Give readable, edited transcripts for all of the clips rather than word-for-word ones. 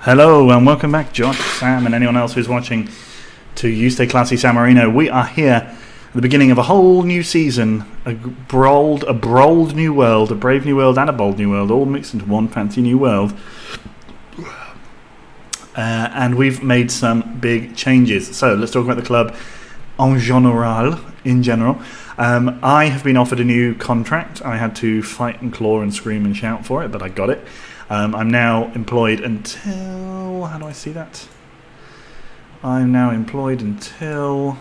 Hello and welcome back, Josh, Sam, and anyone else who's watching to You Stay Classy Sammarino. We are here at the beginning of a whole new season, a bold new world, a brave new world and a bold new world, all mixed into one fancy new world. And we've made some big changes. So let's talk about the club en general. I have been offered a new contract. I had to fight and claw and scream and shout for it, but I got it. I'm now employed until... How do I see that? I'm now employed until...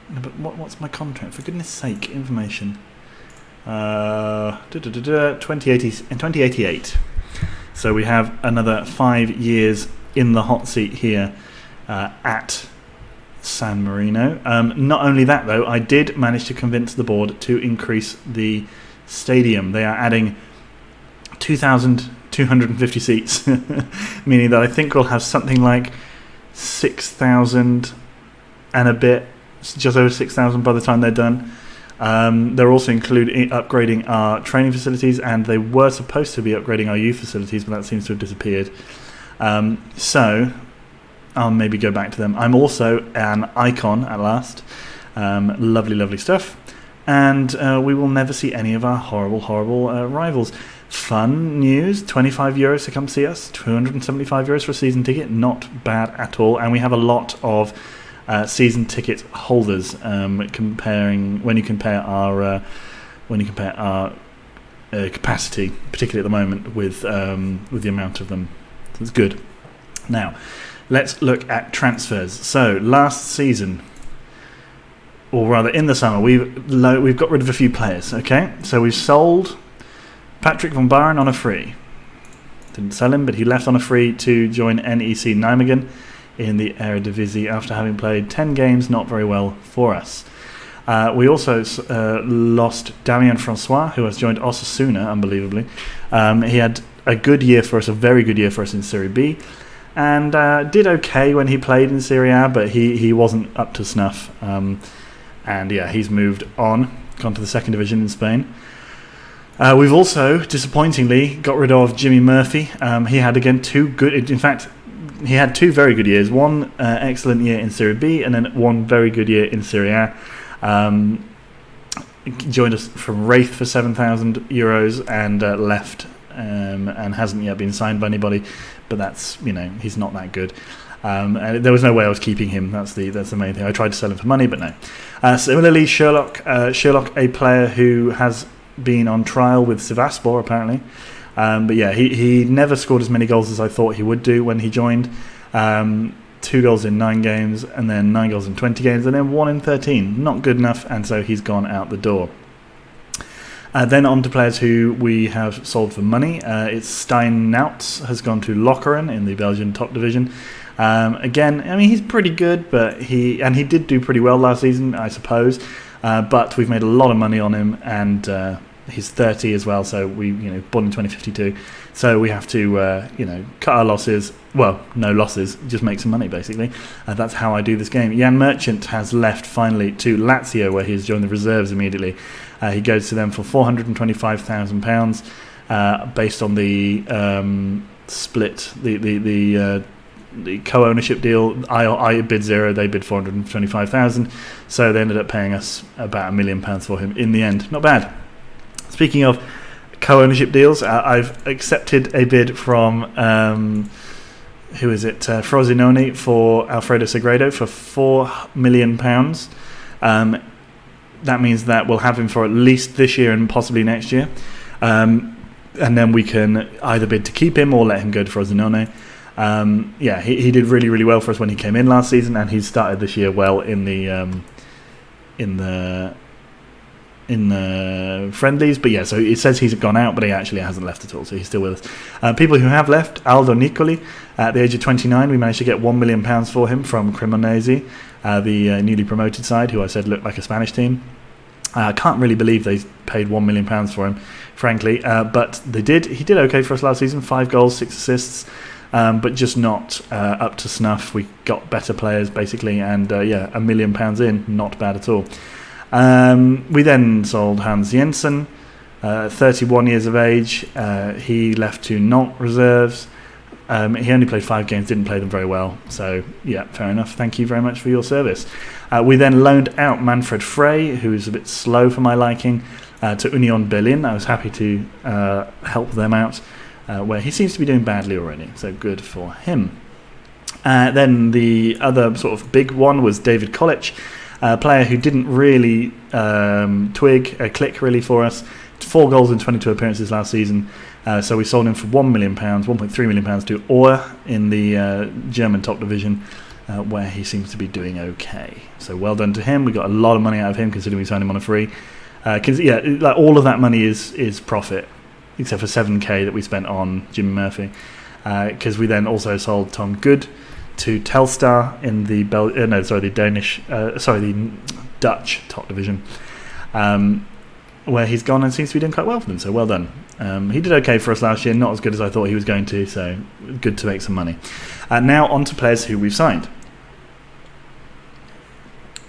No, but what's my contract? For goodness sake, information. 2088. So we have another 5 years in the hot seat here at San Marino. Not only that, though, I did manage to convince the board to increase the stadium. They are adding 2,250 seats, meaning that I think we'll have something like 6,000 and a bit, just over 6,000 by the time they're done. They're also upgrading our training facilities, and they were supposed to be upgrading our youth facilities, but that seems to have disappeared. So I'll maybe go back to them. I'm also an icon at last. Lovely stuff. And we will never see any of our horrible rivals. Fun news, €25 to come see us, €275 for a season ticket, not bad at all. And we have a lot of season ticket holders. When you compare our capacity, particularly at the moment, with the amount of them, so it's good. Now, let's look at transfers. So last season, or rather in the summer, we've got rid of a few players. Okay, so we've sold Patrick van Baren on a free. Didn't sell him, but he left on a free to join NEC Nijmegen in the Eredivisie after having played 10 games, not very well for us. We also lost Damien Francois, who has joined Osasuna, unbelievably. He had a good year for us, a very good year for us in Serie B, and did okay when he played in Serie A, but he wasn't up to snuff. And yeah, he's moved on, gone to the second division in Spain. We've also, disappointingly, got rid of Jimmy Murphy. He had, again, he had 2 very good years. One excellent year in Serie B, and then one very good year in Serie A. Joined us from Wraith for €7,000 and left, and hasn't yet been signed by anybody. But that's, he's not that good. And there was no way I was keeping him. That's the main thing. I tried to sell him for money, but no. Similarly, Sherlock, a player who has been on trial with Sivasspor apparently, but yeah, he never scored as many goals as I thought he would do when he joined. 2 goals in 9 games, and then 9 goals in 20 games, and then 1 in 13. Not good enough, and so he's gone out the door. Then on to players who we have sold for money. It's Stijn Nouts has gone to Lokeren in the Belgian top division. Again, I mean, he's pretty good, but he did do pretty well last season, I suppose. But we've made a lot of money on him, and he's 30 as well. So we, born in 2052. So we have to, cut our losses. Well, no losses, just make some money basically. That's how I do this game. Jan Merchant has left finally to Lazio, where he's joined the reserves immediately. He goes to them for £425,000, based on the split, the co-ownership deal. I bid 0, they bid 425,000, so they ended up paying us about £1 million for him in the end. Not bad. Speaking of co-ownership deals, I've accepted a bid from Frosinone for Alfredo Segredo for £4 million. That means that we'll have him for at least this year and possibly next year, and then we can either bid to keep him or let him go to Frosinone. He did really well for us when he came in last season, and he's started this year well in the friendlies. But yeah, so it says he's gone out, but he actually hasn't left at all, so he's still with us. People who have left: Aldo Nicoli, at the age of 29, we managed to get £1 million for him from Cremonese, the newly promoted side, who I said looked like a Spanish team. I can't really believe they paid £1 million for him, frankly, but they did. He did okay for us last season: 5 goals, 6 assists. But just not up to snuff. We got better players, basically, and £1 million in, not bad at all. We then sold Hans Jensen, 31 years of age. He left to Nantes reserves. He only played 5 games, didn't play them very well. So, yeah, fair enough. Thank you very much for your service. We then loaned out Manfred Frey, who is a bit slow for my liking, to Union Berlin. I was happy to help them out, where he seems to be doing badly already. So, good for him. Then the other sort of big one was David College, a player who didn't really click really for us. 4 goals in 22 appearances last season. So we sold him for £1 million, £1.3 million to Ohr in the German top division, where he seems to be doing okay. So well done to him. We got a lot of money out of him considering we signed him on a free. Like all of that money is profit, except for 7k that we spent on Jimmy Murphy. Because we then also sold Tom Good to Telstar in the the Dutch top division, where he's gone and seems to be doing quite well for them. So well done. He did okay for us last year, not as good as I thought he was going to. So good to make some money. Now on to players who we've signed.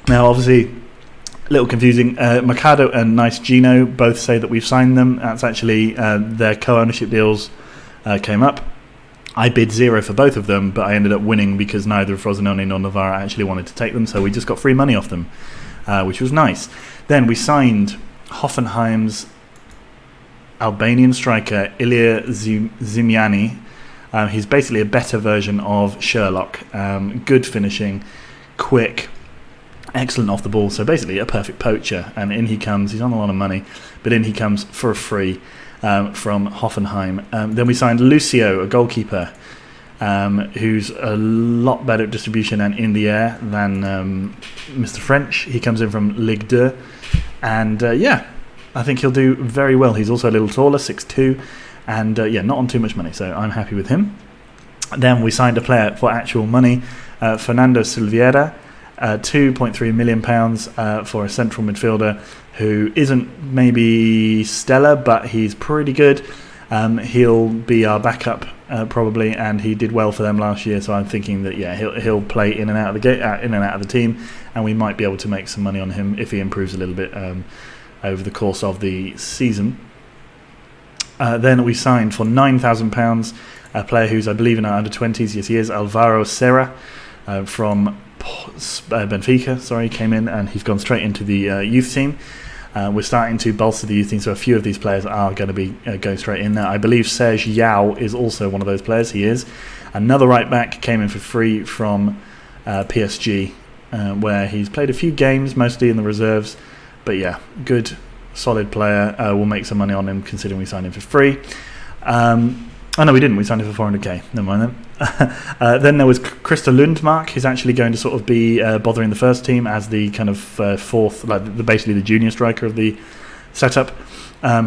Now obviously a little confusing. Mercado and Nice Gino both say that we've signed them. That's actually their co-ownership deals came up. I bid 0 for both of them, but I ended up winning because neither Frosinone nor Novara actually wanted to take them, so we just got free money off them, which was nice. Then we signed Hoffenheim's Albanian striker Ilir Zimiani. He's basically a better version of Sherlock. Good finishing, quick, excellent off the ball, so basically a perfect poacher. And in he comes. He's on a lot of money, but in he comes for a free. From Hoffenheim. Then we signed Lucio, a goalkeeper, who's a lot better at distribution and in the air than Mr. French. He comes in from Ligue 2, and I think he'll do very well. He's also a little taller, 6'2", and not on too much money, so I'm happy with him. Then we signed a player for actual money, Fernando Silveira, £2.3 million for a central midfielder who isn't maybe stellar, but he's pretty good. He'll be our backup probably, and he did well for them last year. So I'm thinking that he'll play in and out of the team, and we might be able to make some money on him if he improves a little bit over the course of the season. Then we signed for £9,000 a player who's I believe in our under-20s. Yes, he is Alvaro Serra from Benfica. Sorry, came in and he's gone straight into the youth team. We're starting to bolster the youth team, so a few of these players are going to be going straight in there. I believe Serge Yao is also one of those players. He is. Another right back came in for free from PSG, where he's played a few games, mostly in the reserves. But yeah, good, solid player. We'll make some money on him considering we signed him for free. Oh no, we didn't. We signed him for 400k. Never mind then. Then there was Christa Lundmark, who's actually going to sort of be bothering the first team as the kind of fourth, basically the junior striker of the setup.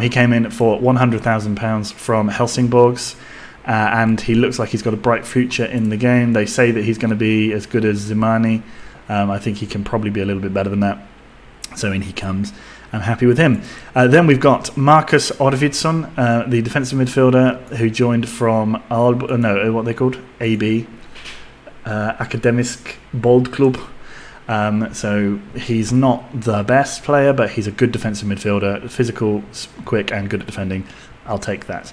He came in for £100,000 from Helsingborgs, and he looks like he's got a bright future in the game. They say that he's going to be as good as Zimani. I think he can probably be a little bit better than that. So in he comes. I'm happy with him. Then we've got Marcus Arvidsson, the defensive midfielder who joined from what they called AB, Akademisk Boldklub. So he's not the best player, but he's a good defensive midfielder, physical, quick, and good at defending. I'll take that.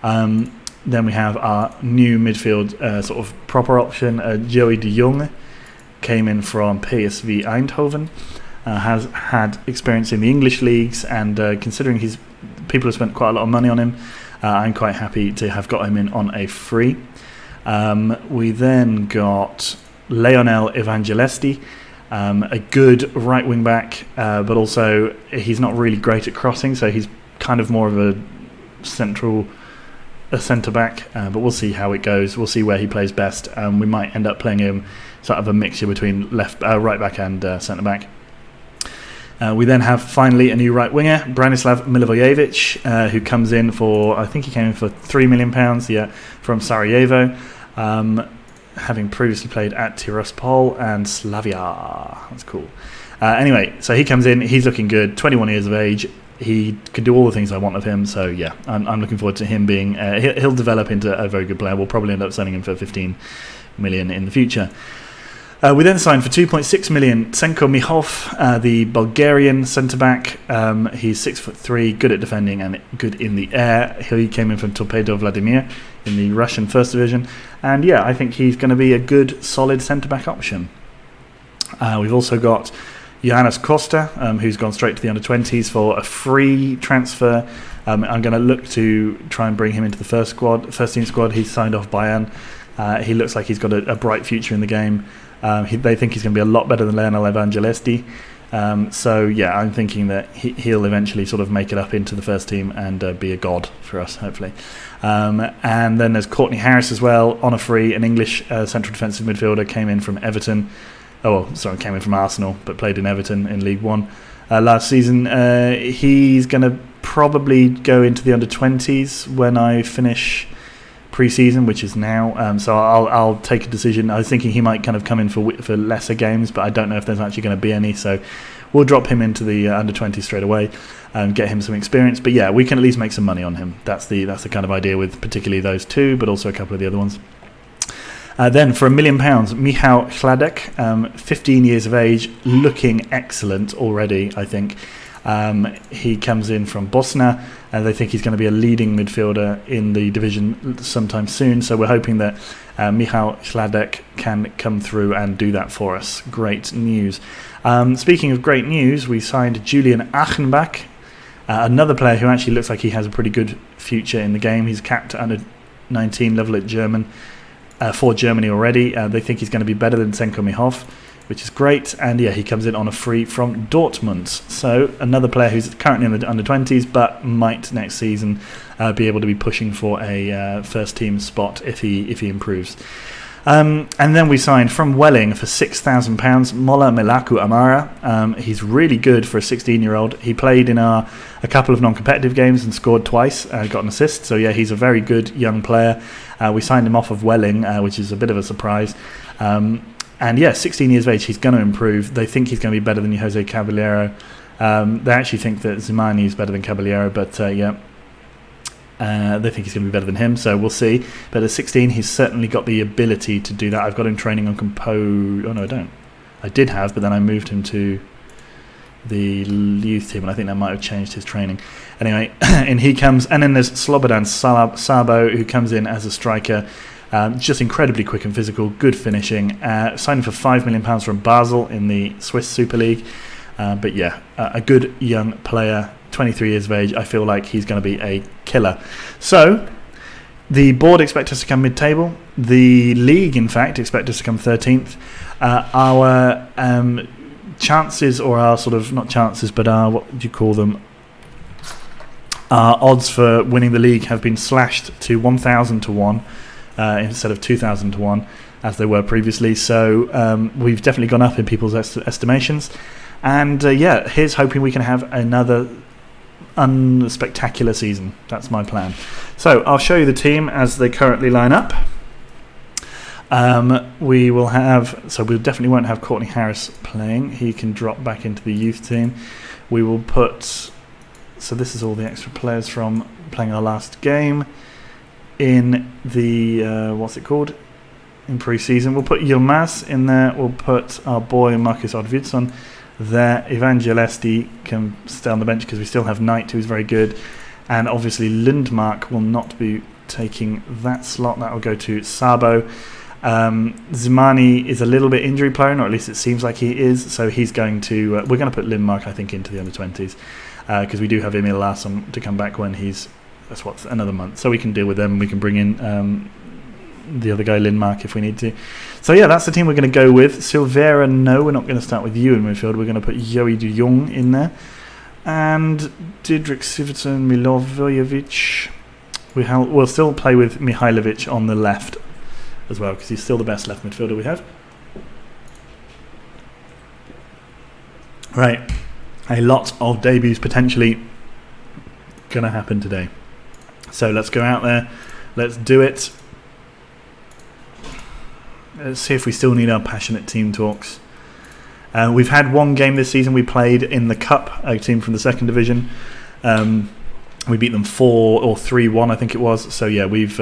Then we have our new midfield sort of proper option. Joey de Jong came in from PSV Eindhoven. Has had experience in the English leagues, and considering people have spent quite a lot of money on him, I'm quite happy to have got him in on a free. We then got Leonel Evangelisti, a good right wing back, but also he's not really great at crossing, so he's kind of more of a centre back, but we'll see how it goes. We'll see where he plays best. We might end up playing him sort of a mixture between right back and centre back. We then have finally a new right winger, Branislav Milivojevic, who comes in for, I think he came in for £3 million, from Sarajevo, having previously played at Tiraspol and Slavia. That's cool. Anyway, so he comes in, he's looking good, 21 years of age. He can do all the things I want of him, so yeah, I'm looking forward to him being, he'll develop into a very good player. We'll probably end up selling him for 15 million in the future. We then signed for 2.6 million Senko Mihov, the Bulgarian centre-back. He's 6'3", good at defending and good in the air. He came in from Torpedo Vladimir in the Russian First Division. And yeah, I think he's going to be a good, solid centre-back option. We've also got Johannes Costa, who's gone straight to the under-20s for a free transfer. I'm going to look to try and bring him into the first team squad. He's signed off Bayern. He looks like he's got a bright future in the game. They think he's going to be a lot better than Lionel Evangelesti. So yeah, I'm thinking that he'll eventually sort of make it up into the first team and be a god for us, hopefully. And then there's Courtney Harris as well, on a free, an English central defensive midfielder, came in from Everton. Came in from Arsenal, but played in Everton in League One last season. He's going to probably go into the under-20s when I finish pre-season, which is now. So I'll take a decision. I was thinking he might kind of come in for lesser games, but I don't know if there's actually going to be any. So we'll drop him into the under-20s straight away and get him some experience. But yeah, we can at least make some money on him. That's the kind of idea with particularly those two, but also a couple of the other ones. Then for £1 million, Michał Hladek, 15 years of age, looking excellent already, I think. He comes in from Bosna, and they think he's going to be a leading midfielder in the division sometime soon. So we're hoping that Michał Hladek can come through and do that for us. Great news. Speaking of great news, we signed Julian Achenbach, another player who actually looks like he has a pretty good future in the game. He's capped under 19 level at for Germany already. They think he's going to be better than Senko Mihov, which is great. And yeah, he comes in on a free from Dortmund. So another player who's currently in the under-20s, but might next season be able to be pushing for a first team spot if he improves. And then we signed from Welling for £6,000 Mola Melaku Amara. He's really good for a 16-year-old. He played in a couple of non-competitive games and scored twice, got an assist. So yeah, he's a very good young player. We signed him off of Welling, which is a bit of a surprise. And yeah, 16 years of age, he's going to improve. They think he's going to be better than Jose Caballero. They actually think that Zimani is better than Caballero, but they think he's going to be better than him, so we'll see. But at 16, he's certainly got the ability to do that. I've got him training on Oh no, I don't. I did have, but then I moved him to the youth team, and I think that might have changed his training. Anyway, and he comes, and then there's Slobodan Sabo, who comes in as a striker. Just incredibly quick and physical, good finishing. Signed for £5 million from Basel in the Swiss Super League. But yeah, a good young player, 23 years of age. I feel like he's going to be a killer. So the board expect us to come mid-table. The league, in fact, expect us to come 13th. Our chances, or our sort of, not chances, but our, what do you call them? Our odds for winning the league have been slashed to 1,000 to 1 instead of 2,000 to 1 as they were previously. So we've definitely gone up in people's estimations. And yeah, here's hoping we can have another unspectacular season. That's my plan. So I'll show you the team as they currently line up. We will have, so we definitely won't have Courtney Harris playing. He can drop back into the youth team. We will put, so this is all the extra players from playing our last game in the, what's it called? In pre-season. We'll put Yilmaz in there. We'll put our boy Marcus Odvidson there. Evangelesti can stay on the bench because we still have Knight, who's very good. And obviously Lindmark will not be taking that slot. That will go to Sabo. Zimani is a little bit injury prone, or at least it seems like he is. So he's going to, we're going to put Lindmark, I think, into the under-20s because we do have Emil Larsson to come back when he's, that's what, another month. So we can deal with them. We can bring in the other guy, Lindmark, if we need to. So yeah, that's the team we're going to go with. Silvera, no, we're not going to start with you in midfield. We're going to put Joey de Jong in there. And Didrik Siverton Milovojevic. We'll still play with Mihailovic on the left as well, because he's still the best left midfielder we have. Right. A lot of debuts potentially going to happen today. So let's go out there. Let's do it. Let's see if we still need our passionate team talks. We've had one game this season. We played in the Cup, a team from the second division. We beat them 4 or 3-1, I think it was. So yeah, we've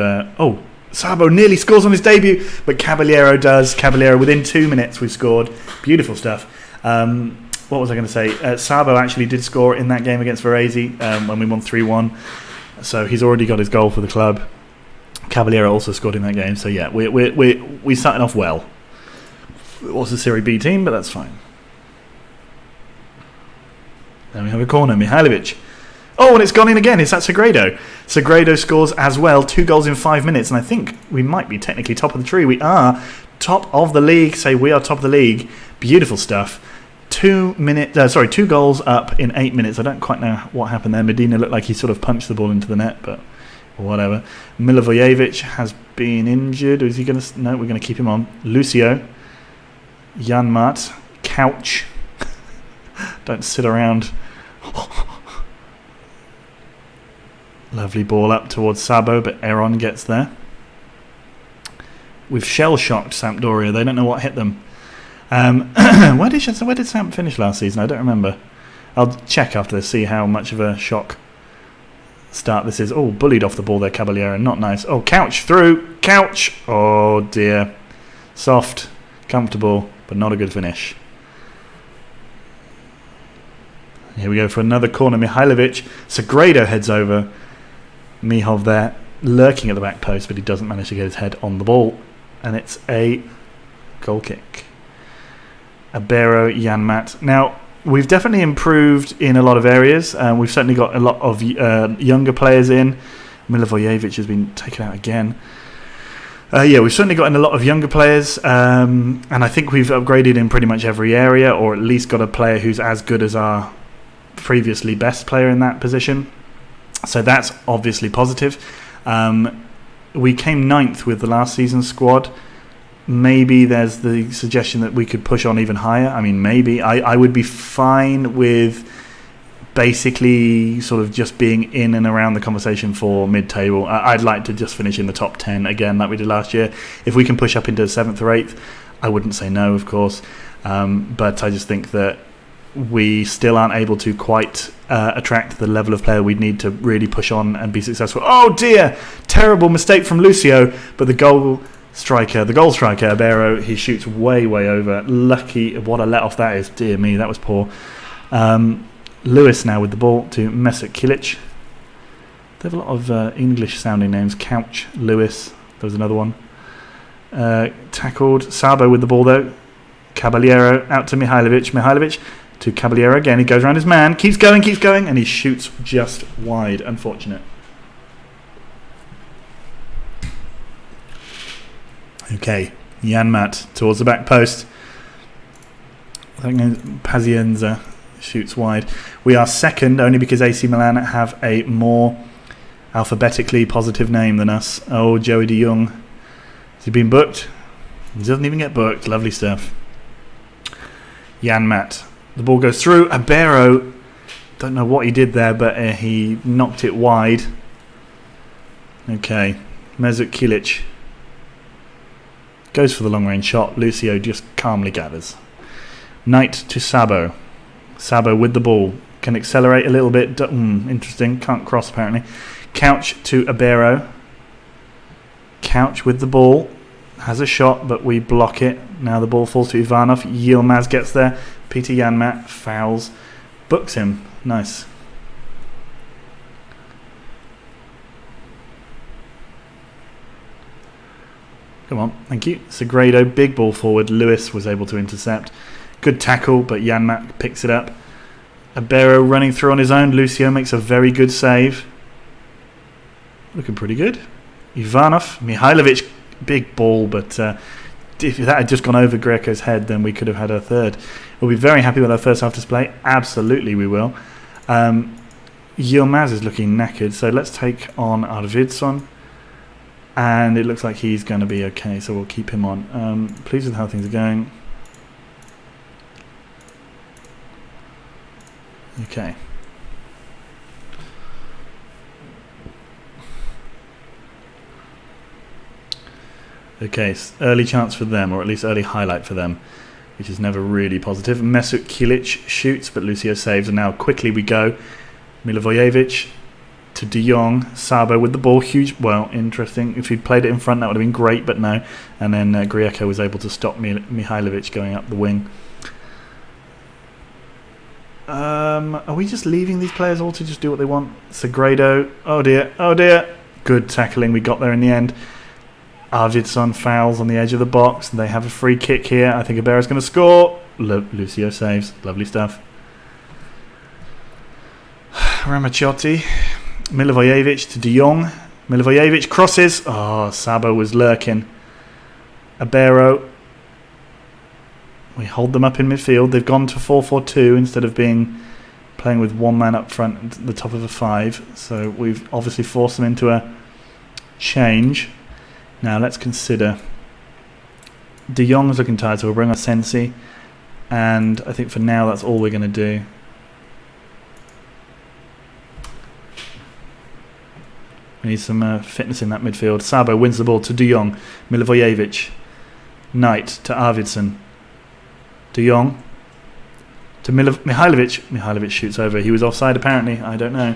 Sabo nearly scores on his debut, but Caballero does. Caballero, within 2 minutes, we've scored. Beautiful stuff. What was I going to say? Sabo actually did score in that game against Varese when we won 3-1. So he's already got his goal for the club. Caballero also scored in that game. So yeah, we started off well. It was a Serie B team, but that's fine. Then we have a corner. Mihailovic. Oh, and it's gone in again. Is that Sagredo? Sagredo scores as well. 2 goals in 5 minutes. And I think we might be technically top of the tree. We are top of the league. Say we are top of the league. Beautiful stuff. 2 goals up in 8 minutes. I don't quite know what happened there. Medina looked like he sort of punched the ball into the net, but whatever. Milivojevic has been injured. Is he going to... No, we're going to keep him on. Lucio. Janmaat. Couch. Don't sit around... Lovely ball up towards Sabo, but Aaron gets there. We've shell-shocked Sampdoria. They don't know what hit them. Where did Samp finish last season? I don't remember. I'll check after this, see how much of a shock start this is. Oh, bullied off the ball there, Caballero. Not nice. Oh, Couch through. Couch. Oh, dear. Soft, comfortable, but not a good finish. Here we go for another corner. Mihailovic. Sagredo heads over. Mihov there, lurking at the back post, but he doesn't manage to get his head on the ball. And it's a goal kick. Abero, Janmaat. Now, we've definitely improved in a lot of areas. We've certainly got a lot of younger players in. Milivojevic has been taken out again. We've certainly got in a lot of younger players. And I think we've upgraded in pretty much every area, or at least got a player who's as good as our previously best player in that position. So that's obviously positive. We came 9th with the last season's squad. Maybe there's the suggestion that we could push on even higher. I mean, maybe. I would be fine with basically sort of just being in and around the conversation for mid-table. I'd like to just finish in the top 10 again like we did last year. If we can push up into 7th or 8th, I wouldn't say no, of course. But I just think that we still aren't able to quite attract the level of player we'd need to really push on and be successful. Oh dear! Terrible mistake from Lucio, but the goal striker, Abero, he shoots way over. Lucky, what a let-off that is. Dear me, that was poor. Lewis now with the ball to Mesut Kilic. They have a lot of English-sounding names. Couch, Lewis, there was another one. Tackled. Sabo with the ball though. Caballero out to Mihailovic to Caballero again. He goes around his man, keeps going, and he shoots just wide. Unfortunate. Okay, Janmaat towards the back post. I think Pazienza shoots wide. We are second only because AC Milan have a more alphabetically positive name than us. Oh, Joey de Jong. Has he been booked? He doesn't even get booked. Lovely stuff. Janmaat. The ball goes through. Abero, don't know what he did there, but he knocked it wide. Okay. Mesut Kilic goes for the long range shot. Lucio just calmly gathers. Knight to Sabo. Sabo with the ball. Can accelerate a little bit. Interesting. Can't cross apparently. Couch to Abero. Couch with the ball. Has a shot, but we block it. Now the ball falls to Ivanov. Yilmaz gets there. Peter Janmaat fouls. Books him. Nice. Come on. Thank you. Sagredo. Big ball forward. Lewis was able to intercept. Good tackle, but Janmaat picks it up. Abero running through on his own. Lucio makes a very good save. Looking pretty good. Ivanov. Mihailovic. Big ball, but if that had just gone over Greco's head, then we could have had a third. We'll be very happy with our first half display. Absolutely we will. Yilmaz is looking knackered, so let's take on Arvidsson. And it looks like he's going to be okay, so we'll keep him on. Pleased with how things are going. Okay. Okay, early chance for them, or at least early highlight for them, which is never really positive. Mesut Kilic shoots, but Lucio saves, and now quickly we go. Milivojevic to De Jong. Sabo with the ball, huge. Well, interesting. If he'd played it in front, that would have been great, but no. And then Grieco was able to stop Mihajlovic going up the wing. Are we just leaving these players all to just do what they want? Sagredo. Oh dear. Oh dear. Good tackling. We got there in the end. Arvidsson fouls on the edge of the box. They have a free kick here. I think Iberra's going to score. Lucio saves. Lovely stuff. Ramaciotti. Milivojevic to De Jong. Milivojevic crosses. Oh, Sabo was lurking. Ibero. We hold them up in midfield. They've gone to 4-4-2 instead of playing with one man up front at the top of a 5. So we've obviously forced them into a change. Now let's consider. De Jong is looking tired, so we'll bring on Sensi. And I think for now that's all we're going to do. We need some fitness in that midfield. Sabo wins the ball to De Jong. Milivojevic. Knight to Arvidsson. De Jong to Mihajlovic. Mihajlovic shoots over. He was offside apparently. I don't know.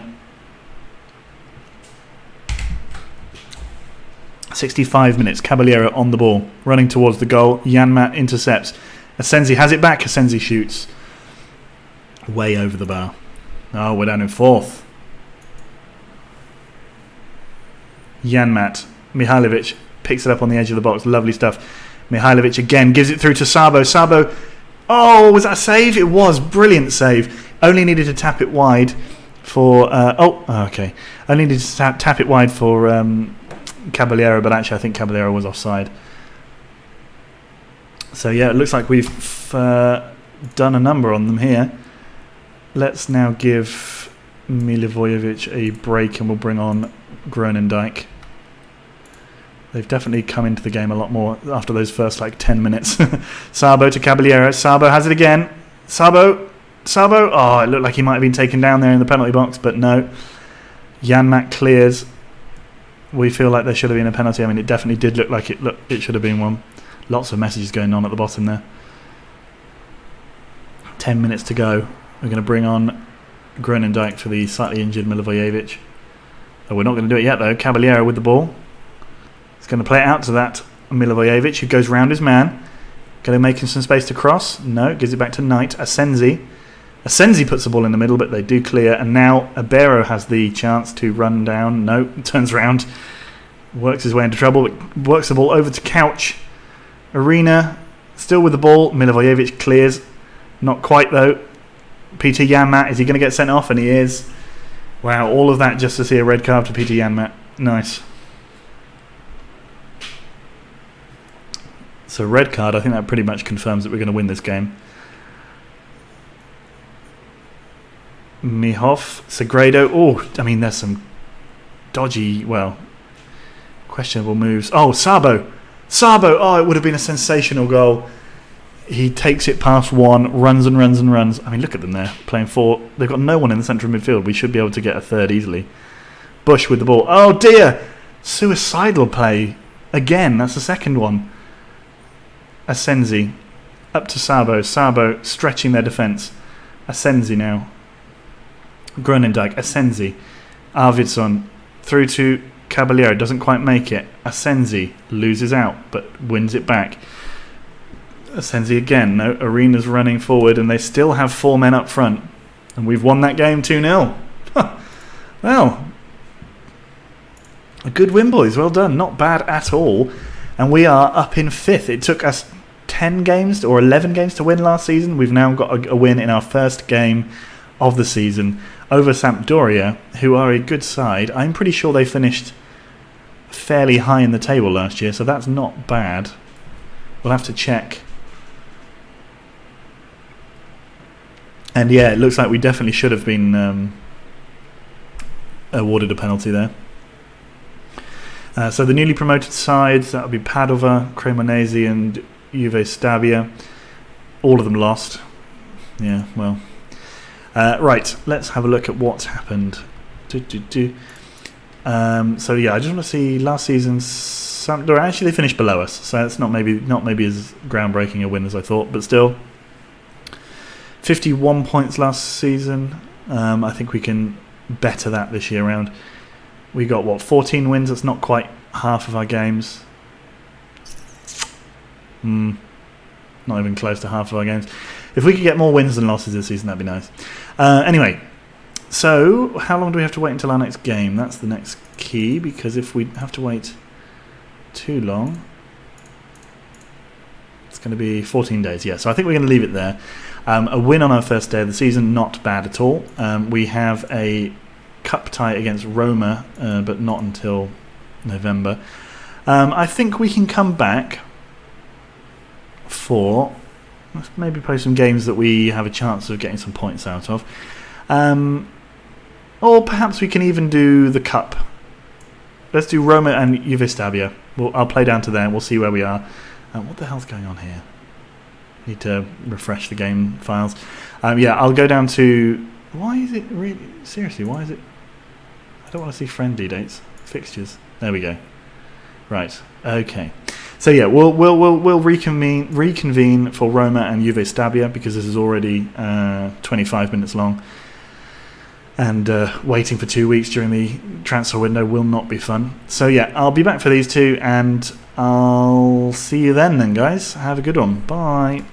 65 minutes. Caballero on the ball. Running towards the goal. Janmaat intercepts. Asensi has it back. Asensi shoots. Way over the bar. Oh, we're down in 4th. Janmaat. Mihajlovic picks it up on the edge of the box. Lovely stuff. Mihajlovic again gives it through to Sabo. Sabo. Oh, was that a save? It was. Brilliant save. Only needed to tap it wide for... okay. Only needed to tap it wide for Caballero, but actually I think Caballero was offside. So yeah, it looks like we've done a number on them here. Let's now give Milivojevic a break and we'll bring on Groenendijk. They've definitely come into the game a lot more after those first 10 minutes. Sabo to Caballero. Sabo has it again. Sabo. Oh, it looked like he might have been taken down there in the penalty box, but no. Janmaat clears. We feel like there should have been a penalty. I mean, it definitely did look like it should have been one. Lots of messages going on at the bottom there. 10 minutes to go. We're going to bring on Groenendijk for the slightly injured Milivojevic. Oh, we're not going to do it yet though. Caballero with the ball. He's going to play it out to that Milivojevic, who goes round his man. Going to make him some space to cross. No, gives it back to Knight. Asensi puts the ball in the middle, but they do clear. And now Ibero has the chance to run down. No, turns round. Works his way into trouble. Works the ball over to Couch. Arena, still with the ball. Milivojevic clears. Not quite though. Peter Janmaat, is he going to get sent off? And he is. Wow, all of that just to see a red card to Peter Janmaat. Nice. So red card, I think that pretty much confirms that we're going to win this game. Mihoff, Sagredo. Oh, I mean, there's some dodgy, questionable moves. Oh, Sabo. Oh, it would have been a sensational goal. He takes it past one, runs and runs and runs. I mean, look at them there, playing 4. They've got no one in the central midfield. We should be able to get a third easily. Bush with the ball. Oh, dear. Suicidal play. Again, that's the second one. Asensi up to Sabo. Sabo stretching their defence. Asensi now. Groenendijk. Asensi. Arvidsson through to Caballero. Doesn't quite make it. Asensi loses out but wins it back. Asensi again. No, Arena's running forward and they still have 4 men up front. And we've won that game 2-0. Well, a good win, boys. Well done. Not bad at all. And we are up in 5th. It took us 10 games or 11 games to win last season. We've now got a win in our first game of the season over Sampdoria, who are a good side. I'm pretty sure they finished fairly high in the table last year, so that's not bad. We'll have to check. And yeah, it looks like we definitely should have been awarded a penalty there. So the newly promoted sides, that would be Padova, Cremonese and Juve Stabia. All of them lost. Yeah, well. Right, let's have a look at what's happened. So yeah, I just want to see last season's Sampdoria. Actually, they finished below us, so it's not maybe as groundbreaking a win as I thought, but still. 51 points last season. I think we can better that this year round. We got, what, 14 wins? That's not quite half of our games. Not even close to half of our games. If we could get more wins than losses this season, that'd be nice. Anyway, so how long do we have to wait until our next game? That's the next key, because if we have to wait too long, it's going to be 14 days. Yeah, so I think we're going to leave it there. A win on our first day of the season, not bad at all. We have a cup tie against Roma, but not until November. I think we can come back for, let's maybe play some games that we have a chance of getting some points out of. Or perhaps we can even do the cup. Let's do Roma and Juve Stabia. I'll play down to there. We'll see where we are. What the hell's going on here? Need to refresh the game files. Yeah, I'll go down to... Why is it really... Seriously, why is it... I don't want to see friendly dates. Fixtures. There we go. Right. Okay. So yeah, we'll reconvene for Roma and Juve Stabia, because this is already 25 minutes long. And waiting for 2 weeks during the transfer window will not be fun. So yeah, I'll be back for these two, and I'll see you then, guys. Have a good one. Bye.